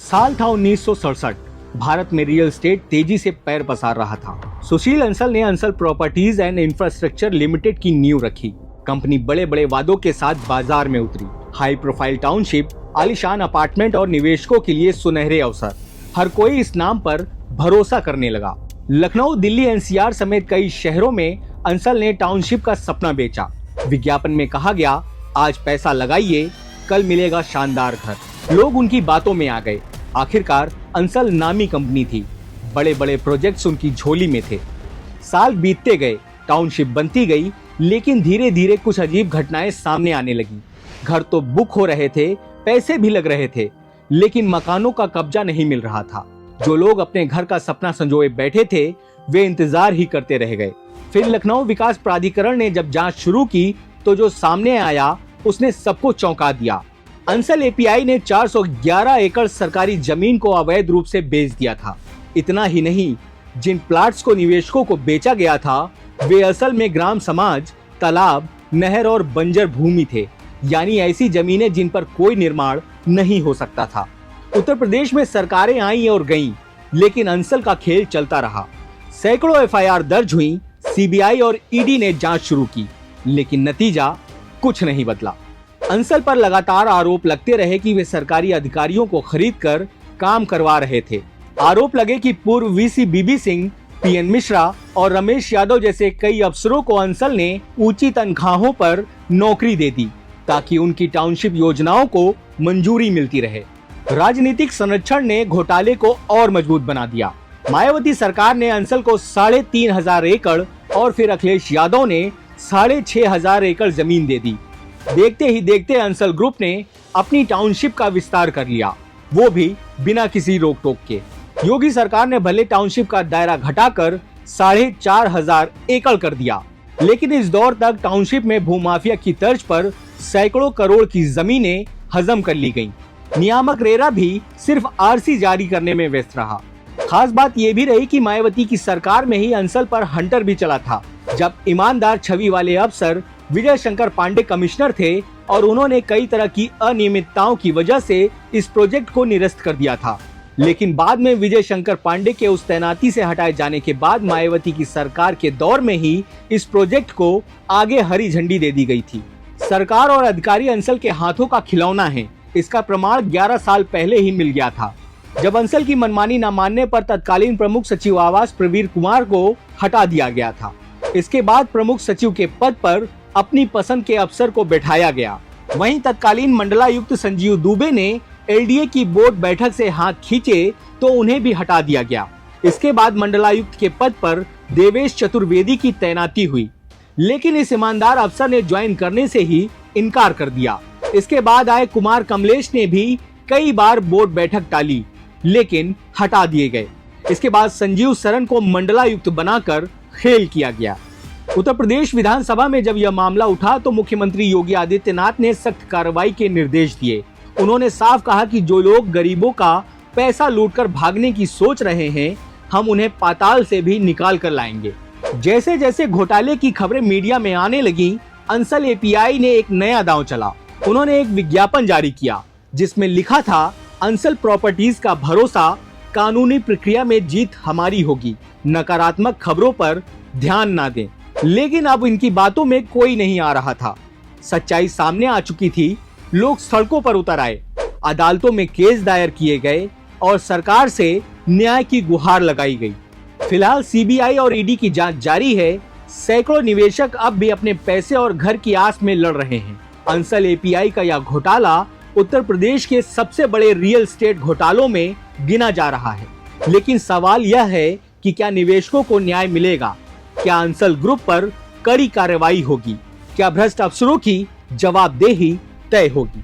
साल था 1967। भारत में रियल एस्टेट तेजी से पैर पसार रहा था। सुशील अंसल ने Ansal properties and infrastructure limited की नींव रखी। कंपनी बड़े बड़े वादों के साथ बाजार में उतरी। हाई प्रोफाइल टाउनशिप, आलीशान अपार्टमेंट और निवेशकों के लिए सुनहरे अवसर। हर कोई इस नाम पर भरोसा करने लगा। लखनऊ, दिल्ली, एनसीआर समेत कई शहरों में अंसल ने टाउनशिप का सपना बेचा। विज्ञापन में कहा गया, आज पैसा लगाइए, कल मिलेगा शानदार घर। लोग उनकी बातों में आ गए। आखिरकार अंसल नामी कंपनी थी। बड़े बड़े प्रोजेक्ट्स उनकी झोली में थे। साल बीतते गए, टाउनशिप बनती गई, लेकिन धीरे धीरे कुछ अजीब घटनाएं सामने आने लगी। घर तो बुक हो रहे थे, पैसे भी लग रहे थे, लेकिन मकानों का कब्जा नहीं मिल रहा था। जो लोग अपने घर का सपना संजोए बैठे थे, वे इंतजार ही करते रह गए। फिर लखनऊ विकास प्राधिकरण ने जब जांच शुरू की, तो जो सामने आया उसने सबको चौंका दिया। अंसल एपीआई ने 411 एकड़ सरकारी जमीन को अवैध रूप से बेच दिया था। इतना ही नहीं, जिन प्लाट्स को निवेशकों को बेचा गया था, वे असल में ग्राम समाज, तालाब, नहर और बंजर भूमि थे, यानी ऐसी जमीनें जिन पर कोई निर्माण नहीं हो सकता था। उत्तर प्रदेश में सरकारें आईं और गईं, लेकिन अंसल का खेल चलता रहा। सैकड़ों एफआईआर दर्ज हुई, सीबीआई और ईडी ने जांच शुरू की, लेकिन नतीजा कुछ नहीं बदला। अंसल पर लगातार आरोप लगते रहे कि वे सरकारी अधिकारियों को खरीदकर काम करवा रहे थे। आरोप लगे कि पूर्व वीसी बीबी सिंह, पीएन मिश्रा और रमेश यादव जैसे कई अफसरों को अंसल ने ऊंची तनख्वाहों पर नौकरी दे दी, ताकि उनकी टाउनशिप योजनाओं को मंजूरी मिलती रहे। राजनीतिक संरक्षण ने घोटाले को और मजबूत बना दिया। मायावती सरकार ने अंसल को 3,500 एकड़ और फिर अखिलेश यादव ने 6,500 एकड़ जमीन दे दी। देखते ही देखते अंसल ग्रुप ने अपनी टाउनशिप का विस्तार कर लिया, वो भी बिना किसी रोक टोक के। योगी सरकार ने भले टाउनशिप का दायरा घटाकर 4,500 एकड़ कर दिया, लेकिन इस दौर तक टाउनशिप में भूमाफिया की तर्ज पर सैकड़ों करोड़ की जमीनें हजम कर ली गईं। नियामक रेरा भी सिर्फ आरसी जारी करने में व्यस्त रहा। खास बात यह भी रही कि मायावती की सरकार में ही अंसल पर हंटर भी चला था। जब ईमानदार छवि वाले अफसर विजय शंकर पांडे कमिश्नर थे और उन्होंने कई तरह की अनियमितताओं की वजह से इस प्रोजेक्ट को निरस्त कर दिया था। लेकिन बाद में विजय शंकर पांडे के उस तैनाती से हटाए जाने के बाद मायावती की सरकार के दौर में ही इस प्रोजेक्ट को आगे हरी झंडी दे दी गई थी। सरकार और अधिकारी अंसल के हाथों का खिलौना है, इसका प्रमाण 11 साल पहले ही मिल गया था, जब अंसल की मनमानी न मानने पर तत्कालीन प्रमुख सचिव आवास प्रवीर कुमार को हटा दिया गया था। इसके बाद प्रमुख सचिव के पद पर अपनी पसंद के अफसर को बैठाया गया। वहीं तत्कालीन मंडलायुक्त संजीव दुबे ने एलडीए की बोर्ड बैठक से हाथ खींचे तो उन्हें भी हटा दिया गया। इसके बाद मंडलायुक्त के पद पर देवेश चतुर्वेदी की तैनाती हुई, लेकिन इस ईमानदार अफसर ने ज्वाइन करने से ही इनकार कर दिया। इसके बाद आए कुमार कमलेश ने भी कई बार बोर्ड बैठक टाली, लेकिन हटा दिए गए। इसके बाद संजीव सरन को मंडलायुक्त बनाकर खेल किया गया। उत्तर प्रदेश विधानसभा में जब यह मामला उठा तो मुख्यमंत्री योगी आदित्यनाथ ने सख्त कार्रवाई के निर्देश दिए। उन्होंने साफ कहा कि जो लोग गरीबों का पैसा लूटकर भागने की सोच रहे हैं, हम उन्हें पाताल से भी निकाल कर लाएंगे। जैसे जैसे घोटाले की खबरें मीडिया में आने लगी, अंसल एपीआई ने एक नया दांव चला। उन्होंने एक विज्ञापन जारी किया, जिसमें लिखा था, अंसल प्रॉपर्टीज का भरोसा, कानूनी प्रक्रिया में जीत हमारी होगी, नकारात्मक खबरों पर ध्यान ना दें। लेकिन अब इनकी बातों में कोई नहीं आ रहा था। सच्चाई सामने आ चुकी थी। लोग सड़कों पर उतर आए, अदालतों में केस दायर किए गए और सरकार से न्याय की गुहार लगाई गई। फिलहाल सीबीआई और ईडी की जांच जारी है। सैकड़ों निवेशक अब भी अपने पैसे और घर की आस में लड़ रहे हैं। अंसल एपीआई का यह घोटाला उत्तर प्रदेश के सबसे बड़े रियल एस्टेट घोटालों में गिना जा रहा है। लेकिन सवाल यह है कि क्या निवेशकों को न्याय मिलेगा? क्या अंसल ग्रुप पर कड़ी कार्रवाई होगी? क्या भ्रष्ट अफसरों की जवाबदेही तय होगी?